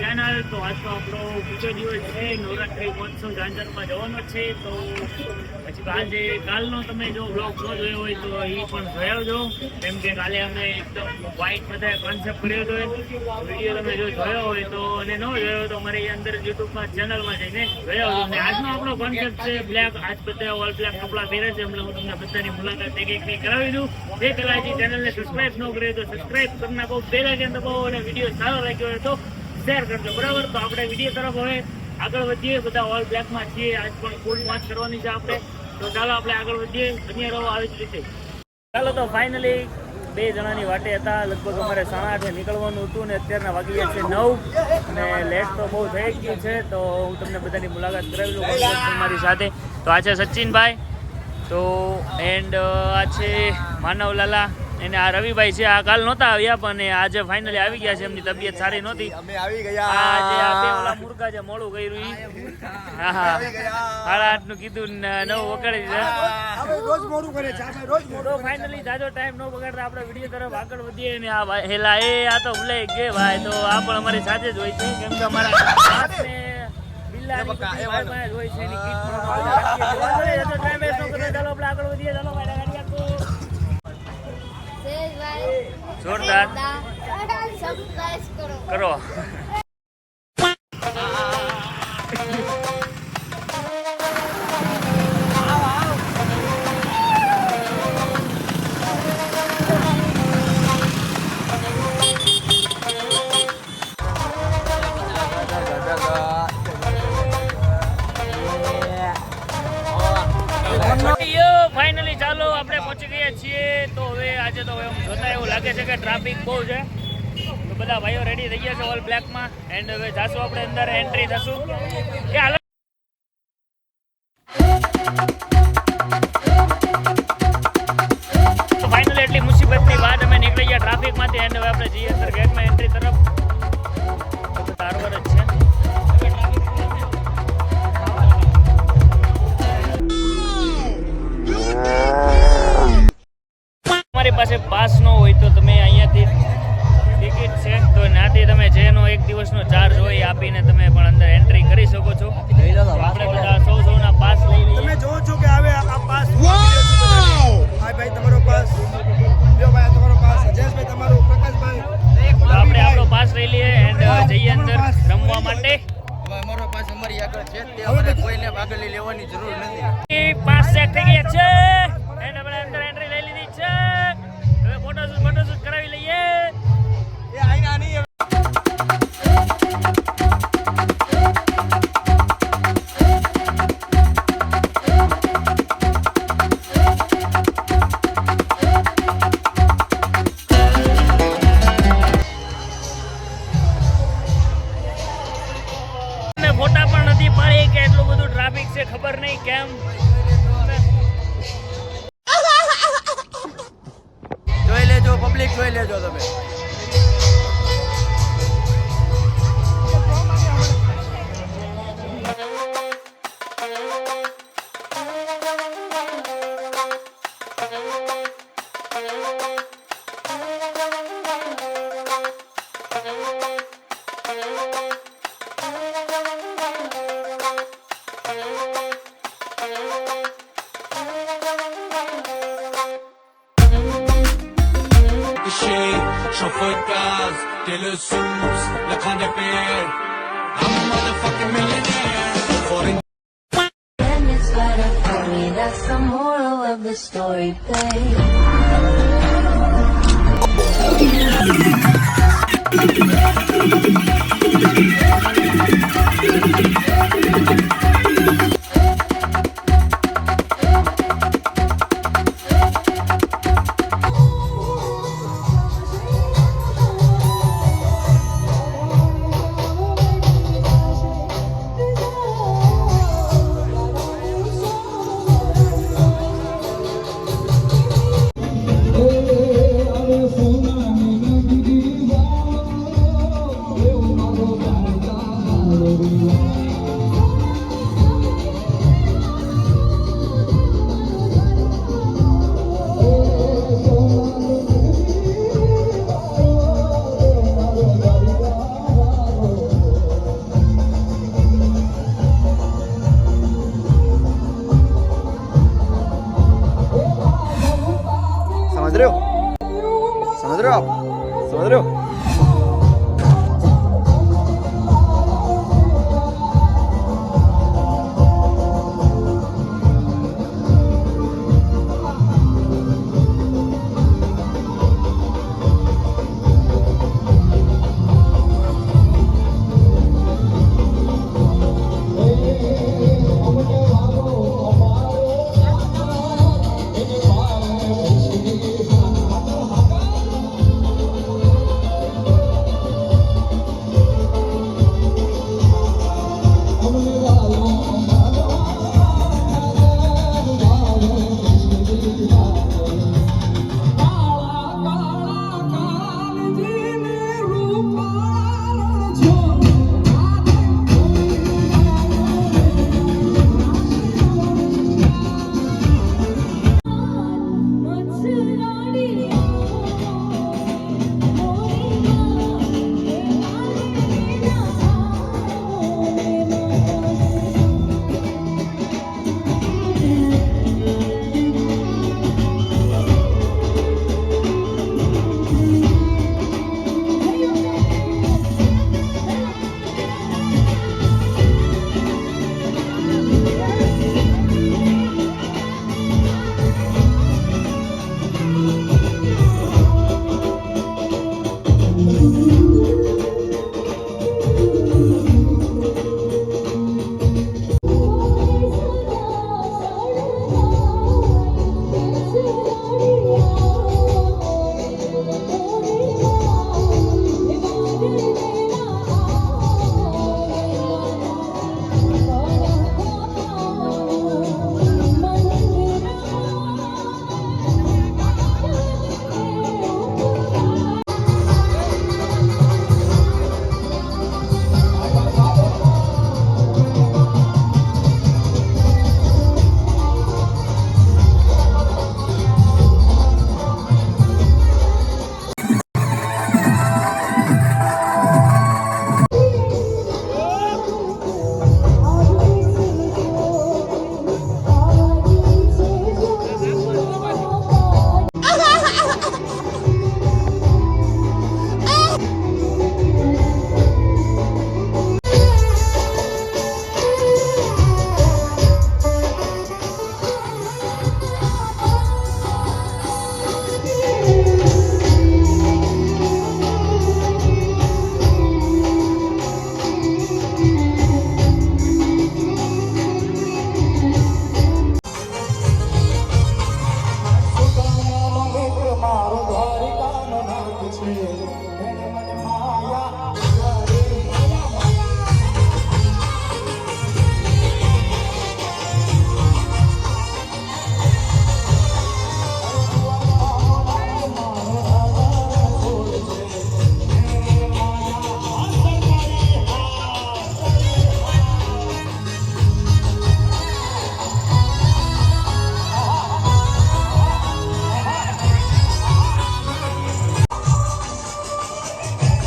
Channel. તો આજ તો આપણો બીજો દિવસ છે, નવરાત્રી મહોત્સવ ઝાંઝરમાં જવાનો છે. તો પછી આજે કાલનો તમે જો બ્લોગ ન જોયો હોય તો એ પણ જોઈ આવજો, કેમ કે કાલે અમે એકદમ વ્હાઇટ બધા કોન્સેપ્ટ કર્યો હતો. વિડીયો તમે જો જોયો હોય તો અને ન જોયો તો અમારી અંદર યુટ્યુબમાં ચેનલમાં જઈને જોઈ આવજો. અને આજનો આપણો કોન્સેપ્ટ છે બ્લેક. આજ બધા ઓલ બ્લેક કપડાં પહેરે છે, એટલે હું તમને બધાની મુલાકાત એક કરાવી દઉં. જે કદાચ ચેનલને સબસ્ક્રાઇબ ન કરે તો સબસ્ક્રાઇબ કરી નાખો, બેલ આઇકન દબાવો અને વિડીયો સારો લાગ્યો હોય તો શેર કરજો. બરાબર, તો આપણે વિડીયો તરફ હવે આગળ વધીએ. બધા ઓલ બ્લેકમાં છીએ, આજ પણ ફૂલ વાંચ કરવાની છે આપણે. તો ચાલો આપણે આગળ વધીએ, બન્યા રહો આવી જ રીતે. ચાલો, તો ફાઇનલી 2 જણાની વાટે હતા. લગભગ અમારે 8:30 નીકળવાનું હતું ને અત્યારના વાગી ગયા છે 9 અને લેટ તો બહુ થઈ ગયું છે. તો હું તમને બધાની મુલાકાત કરાવી લઉં મારી સાથે. તો આ છે સચિનભાઈ, તો એન્ડ આ છે માનવલાલા, એને આ રવિભાઈ છે. આ કાલ નહોતા આવ્યા પણ આજે ફાઇનલી આવી ગયા છે. એમની તબિયત સારી નહોતી, આવી ગયા. આજે આ બે ઓલા મુર્ગા જે મોડું કર્યું, હા હા 8:30 નું કીધું 9 વગાડી દીધા. રોજ મોડું કરે છે આપણે, રોજ મોડું. તો ફાઇનલી જાજો ટાઈમ ન બગાડતા આપણે વિડીયો તરફ આગળ વધીએ. અને આ હેલા આ તો ભૂલાઈ ગયા ભાઈ. તો આ પણ અમારી સાથે જ હોય છે, કેમ કે અમારા ને બિલ્લાની ભાઈ હોય છે, એની કીટ પણ ટાઈમ વેસ્ટ ન કરતા. ચાલો આપણે આગળ વધીએ. ચાલો ભાઈ ગાડી આપો. જોરદાર કરો. ફાઇનલી ચાલો આપણે પહોંચી ગયા છીએ. તો હવે આજે તો જોતા એવું લાગે છે કે ટ્રાફિક બહુ છે. તો બધા ભાઈઓ રેડી થઈ ગયા છે ઓલ બ્લેકમાં. એન્ડ હવે જાશું આપણે અંદર, એન્ટ્રી થશું. તો ફાઇનલી એટલી મુસીબતની બાદ અમે નીકળી ગયા ટ્રાફિકમાંથી. એન્ડ હવે આપણે જઈએ અંદર ગેટમાં એન્ટ્રી તરફ. તો તારવર જ છે. તમારી પાસે પાસ ન હોય તો તમે અહીંયાથી ટિકિટ છે, તો ત્યાંથી તમે જેનો 1 દિવસનો ચાર્જ હોય આપીને તમે પણ અંદર એન્ટ્રી કરી શકો છો. આપણે બધા સૌના પાસ લઈ લઈએ. તમે જોવો છો કે હવે આ પાસ, હા ભાઈ તમારો પાસ, લ્યો ભાઈ તમારો પાસ, જયેશભાઈ તમારો, પ્રકાશભાઈ. આપણે આપણો પાસ લઈ લઈએ એન્ડ જઈએ અંદર રમવા માટે. અમારો પાસ અમારી આગળ છે, તે આપણે કોઈને આગળ લઈ લેવાની જરૂર નથી. પાસ ચેક થઈ ગયા છે એન્ડ આપણે અંદર એન્ટ્રી લઈ લીધી છે. હવે ફોટોશૂટ કરાવી લઈએ. એ આઈના નહીં ફોટા પણ નથી પાડી કે એટલું બધું ટ્રાફિક છે, ખબર નહીં કેમ. જોઈ લેજો પબ્લિક, જોઈ લેજો તમે. Chauffeur de gaz, t'es le sous, le crâne de père. I'm a motherfucking millionaire. Foreign. And it's better for me, that's the moral of the story, babe. समझ रहे हो? समझ रहे हो आप? समझ रहे हो?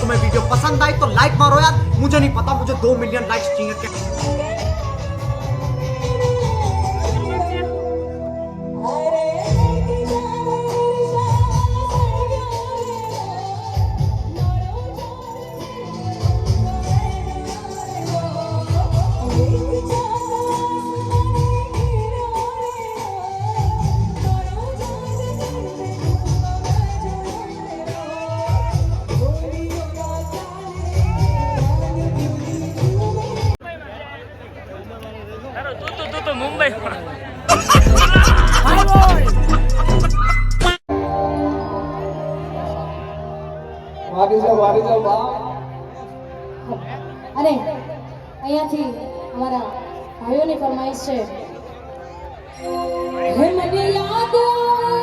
तुम्हें वीडियो पसंद आई तो लाइक मारो यार, मुझे नहीं पता, मुझे 2 मिलियन लाइक्स चाहिए। તું તો મુંબઈ અને અહીંયાથી અમારા ભાઈઓની ફરમાઈશ છે, હે મને યાદ તમારા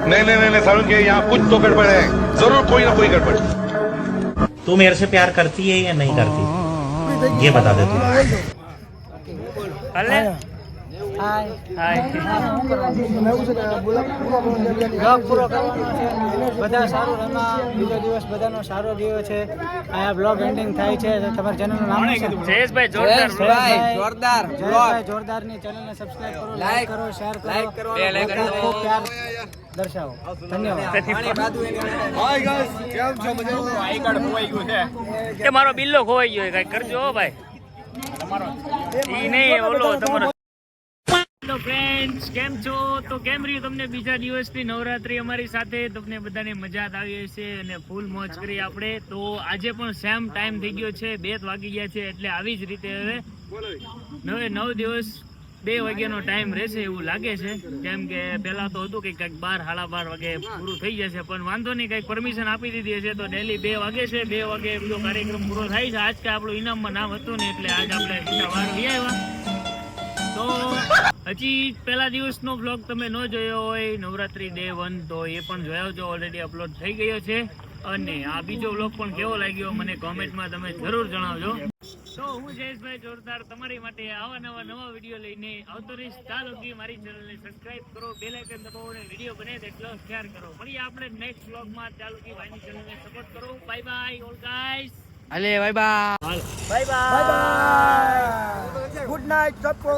नहीं सारुण के यहाँ कुछ तो गड़बड़ है जरूर कोई ना कोई गड़बड़ तू मेरे से प्यार करती है या नहीं करती ये बता दे तू હાલે હાય બધા સારું રમા બીજો દિવસ બધાનો સારો ગયો છે અહીંયા બ્લોગ એન્ડિંગ થાય છે તો તમારા ચેનલનું નામ શું છે જયેશભાઈ જોરદાર જયેશભાઈ જોરદારની ચેનલને સબસ્ક્રાઇબ કરો લાઈક કરો શેર કરો ખૂબ પ્યાર દર્શાવો ધન્યવાદ કે મારો બિલ્લો ખોવાઈ ગયો કઈ કરજો હો ભાઈ તમારો ઈ નહીં ઓલો તમારો હેલો ફ્રેન્ડ્સ કેમ છો તો કેમ રહ્યું તમને બીજા દિવસની નવરાત્રી અમારી સાથે તમને બધાને મજા આવી હશે અને ફૂલ મોજ કરી આપણે તો આજે પણ સેમ ટાઈમ થઈ ગયો છે 2 વાગી ગયા છે એટલે આવી જ રીતે હવે 9 દિવસ 2 વાગ્યાનો ટાઈમ રહેશે એવું લાગે છે કેમ કે પહેલા તો હતું કે કંઈક 12 સાડા 12 વાગે પૂરું થઈ જશે પણ વાંધો નહીં કંઈક પરમિશન આપી દીધી હશે તો ડેલી 2 વાગે છે 2 વાગે બધો કાર્યક્રમ પૂરો થાય છે આજ કે આપણું ઇનામમાં નામ હતું ને એટલે આજ આપણે બીજા વાર લઈ આવ્યા તો હજી પહેલા દિવસનો બ્લોગ તમે ન જોયો હોય નવરાત્રી ડે 1 તો એ પણ જોયો છો ઓલરેડી અપલોડ થઈ ગયો છે અને આ બીજો બ્લોગ પણ કેવો લાગ્યો મને કોમેન્ટમાં તમે જરૂર જણાવજો તો હું જયેશભાઈ જોરદાર તમારી માટે આવા નવા વિડીયો લઈને આવતો રહીશ ચાલો કે મારી ચેનલને સબસ્ક્રાઇબ કરો બેલ આઇકન દબાવો અને વિડીયો બને તેટલો શેર કરો મળીએ આપણે નેક્સ્ટ બ્લોગમાં ચાલો કે ભાઈની ચેનલને સપોર્ટ કરો બાય બાય ઓલ ગાઈસ અલે bye bye bye bye good night સબકો